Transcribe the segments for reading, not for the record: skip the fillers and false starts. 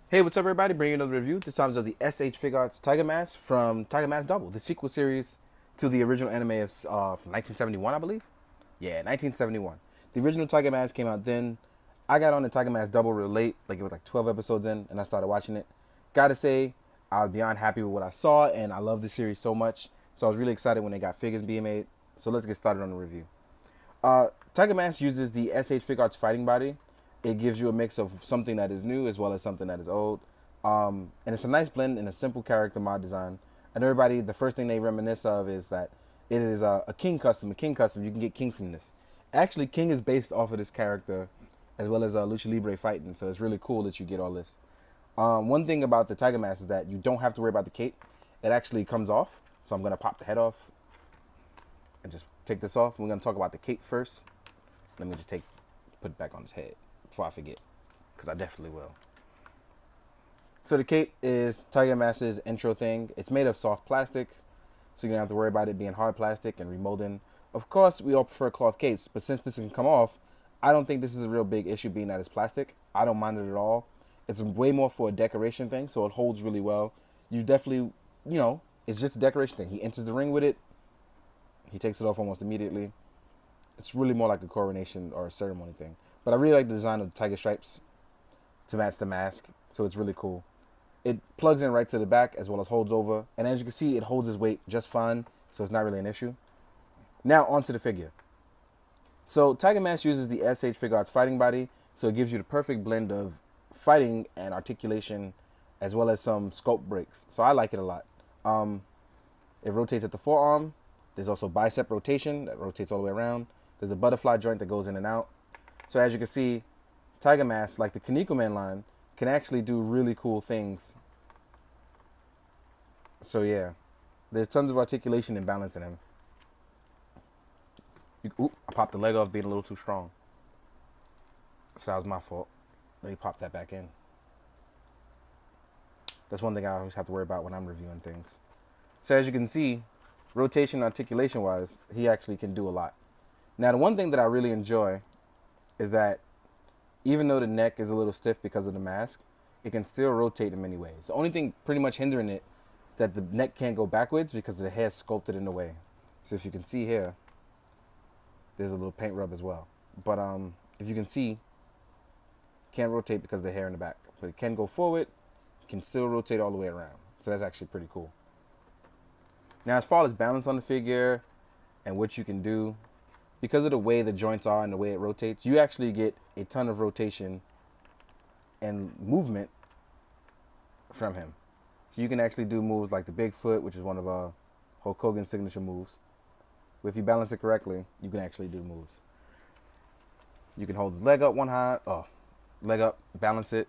Hey, what's up, everybody? Bringing another review. This time of the SH Figuarts Tiger Mask from Tiger Mask Double, the sequel series to the original anime of from 1971, I believe. Yeah, 1971. The original Tiger Mask came out then. I got on the Tiger Mask Double real late, like it was like 12 episodes in, and I started watching it. Gotta say, I was beyond happy with what I saw, and I love the series so much. So I was really excited when they got figures being made. So let's get started on the review. Tiger Mask uses the SH Figuarts fighting body. It gives you a mix of something that is new as well as something that is old. And it's a nice blend in a simple character mod design. And everybody, the first thing they reminisce of is that it is a King custom. A King custom, you can get King from this. Actually, King is based off of this character as well as Lucha Libre fighting. So it's really cool that you get all this. One thing about the Tiger Mask is that you don't have to worry about the cape. It actually comes off. So I'm going to pop the head off and just take this off. We're going to talk about the cape first. Let me just put it back on his head before I forget, because I definitely will. So the cape is Tiger Mask's intro thing. It's made of soft plastic, so you don't have to worry about it being hard plastic and remolding. Of course, we all prefer cloth capes, but since this can come off, I don't think this is a real big issue being that it's plastic. I don't mind it at all. It's way more for a decoration thing, so it holds really well. You definitely, it's just a decoration thing. He enters the ring with it. He takes it off almost immediately. It's really more like a coronation or a ceremony thing. But I really like the design of the tiger stripes to match the mask, so it's really cool. It plugs in right to the back as well as holds over. And as you can see, it holds its weight just fine, so it's not really an issue. Now onto the figure. So Tiger Mask uses the SH Figuarts fighting body, so it gives you the perfect blend of fighting and articulation as well as some sculpt breaks. So I like it a lot. It rotates at the forearm. There's also bicep rotation that rotates all the way around. There's a butterfly joint that goes in and out. So as you can see, Tiger Mask, like the Kaneko Man line, can actually do really cool things. So yeah, there's tons of articulation and balance in him. I popped the leg off being a little too strong. So that was my fault. Let me pop that back in. That's one thing I always have to worry about when I'm reviewing things. So as you can see, rotation articulation wise, he actually can do a lot. Now the one thing that I really enjoy is that even though the neck is a little stiff because of the mask, it can still rotate in many ways. The only thing pretty much hindering it is that the neck can't go backwards because the hair is sculpted in the way. So if you can see here, there's a little paint rub as well. But if you can see, it can't rotate because of the hair in the back. But it can go forward, it can still rotate all the way around. So that's actually pretty cool. Now as far as balance on the figure and what you can do, because of the way the joints are and the way it rotates, you actually get a ton of rotation and movement from him. So you can actually do moves like the Bigfoot, which is one of Hulk Hogan's signature moves. If you balance it correctly, you can actually do moves. You can hold the leg up leg up, balance it.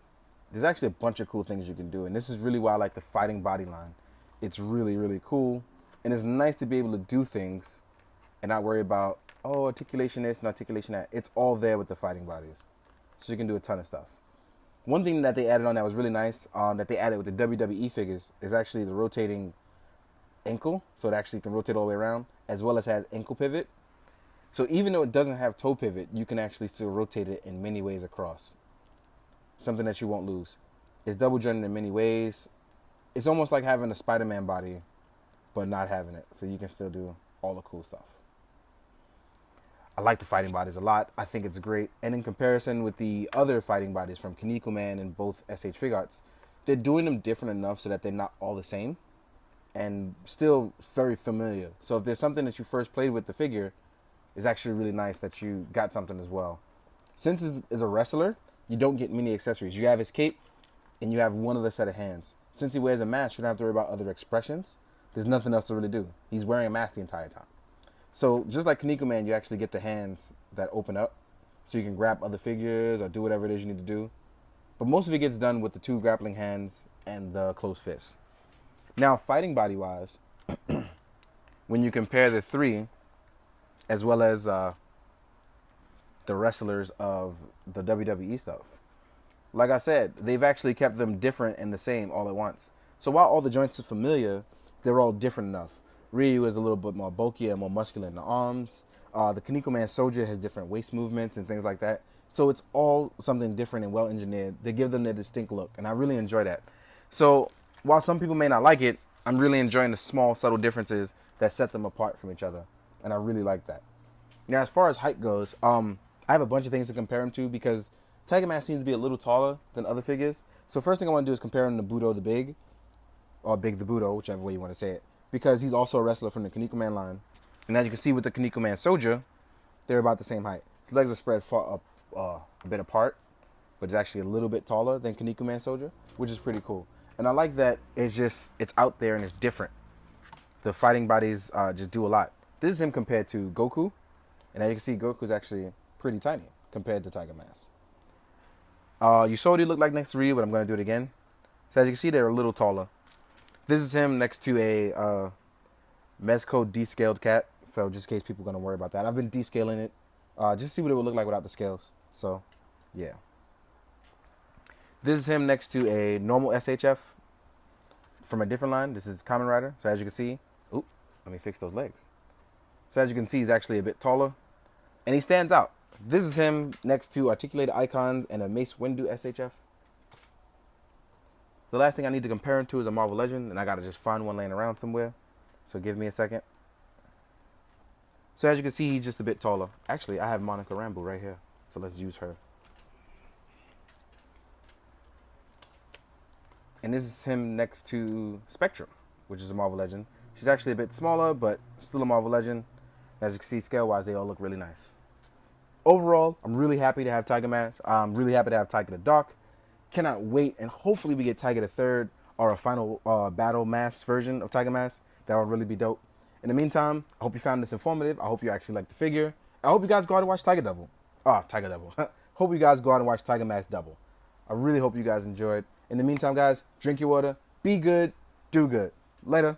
There's actually a bunch of cool things you can do, and this is really why I like the fighting body line. It's really, really cool, and it's nice to be able to do things and not worry about, articulation this and articulation that. It's all there with the fighting bodies. So you can do a ton of stuff. One thing that they added on that was really nice, that they added with the WWE figures, is actually the rotating ankle. So it actually can rotate all the way around, as well as has ankle pivot. So even though it doesn't have toe pivot, you can actually still rotate it in many ways across. Something that you won't lose. It's double jointed in many ways. It's almost like having a Spider-Man body, but not having it. So you can still do all the cool stuff. I like the fighting bodies a lot. I think it's great. And in comparison with the other fighting bodies from Kaneko Man and both SH Figuarts, they're doing them different enough so that they're not all the same and still very familiar. So if there's something that you first played with the figure, it's actually really nice that you got something as well. Since it's a wrestler, you don't get many accessories. You have his cape and you have one other set of hands. Since he wears a mask, you don't have to worry about other expressions. There's nothing else to really do. He's wearing a mask the entire time. So just like Kaneko Man, you actually get the hands that open up so you can grab other figures or do whatever it is you need to do. But most of it gets done with the two grappling hands and the closed fist. Now, fighting body wise, when you compare the three, as well as the wrestlers of the WWE stuff, like I said, they've actually kept them different and the same all at once. So while all the joints are familiar, they're all different enough. Ryu is a little bit more bulky and more muscular in the arms. The Kaneko Man Soldier has different waist movements and things like that. So it's all something different and well engineered. They give them their distinct look, and I really enjoy that. So while some people may not like it, I'm really enjoying the small, subtle differences that set them apart from each other, and I really like that. Now, as far as height goes, I have a bunch of things to compare him to because Tiger Mask seems to be a little taller than other figures. So first thing I want to do is compare him to Budo the Big, or Big the Budo, whichever way you want to say it, because he's also a wrestler from the Kaneko Man line. And as you can see with the Kaneko Man Soldier, they're about the same height. His legs are spread far up, a bit apart, but it's actually a little bit taller than Kaneko Man Soldier, which is pretty cool. And I like that it's out there and it's different. The fighting bodies just do a lot. This is him compared to Goku. And as you can see, Goku's actually pretty tiny compared to Tiger Mask. Yusori looked like next to Ryu, but I'm going to do it again. So as you can see, they're a little taller. This is him next to a Mezco descaled cat. So just in case people are going to worry about that. I've been descaling it. Just to see what it would look like without the scales. So, yeah. This is him next to a normal SHF from a different line. This is Kamen Rider. So as you can see, oop, let me fix those legs. So as you can see, he's actually a bit taller. And he stands out. This is him next to Articulated Icons and a Mace Windu SHF. The last thing I need to compare him to is a Marvel Legend, and I gotta just find one laying around somewhere. So give me a second. So as you can see, he's just a bit taller. Actually, I have Monica Rambeau right here. So let's use her. And this is him next to Spectrum, which is a Marvel Legend. She's actually a bit smaller, but still a Marvel Legend. As you can see, scale-wise, they all look really nice. Overall, I'm really happy to have Tiger Mask. I'm really happy to have Tiger the Dark. Cannot wait, and hopefully we get Tiger the Third or a final battle mask version of Tiger Mask. That would really be dope. In the meantime, I hope you found this informative. I hope you actually liked the figure. I hope you guys go out and watch Tiger Double. Tiger Double. Hope you guys go out and watch Tiger Mask Double. I really hope you guys enjoyed. In the meantime, guys, drink your water, be good, do good. Later.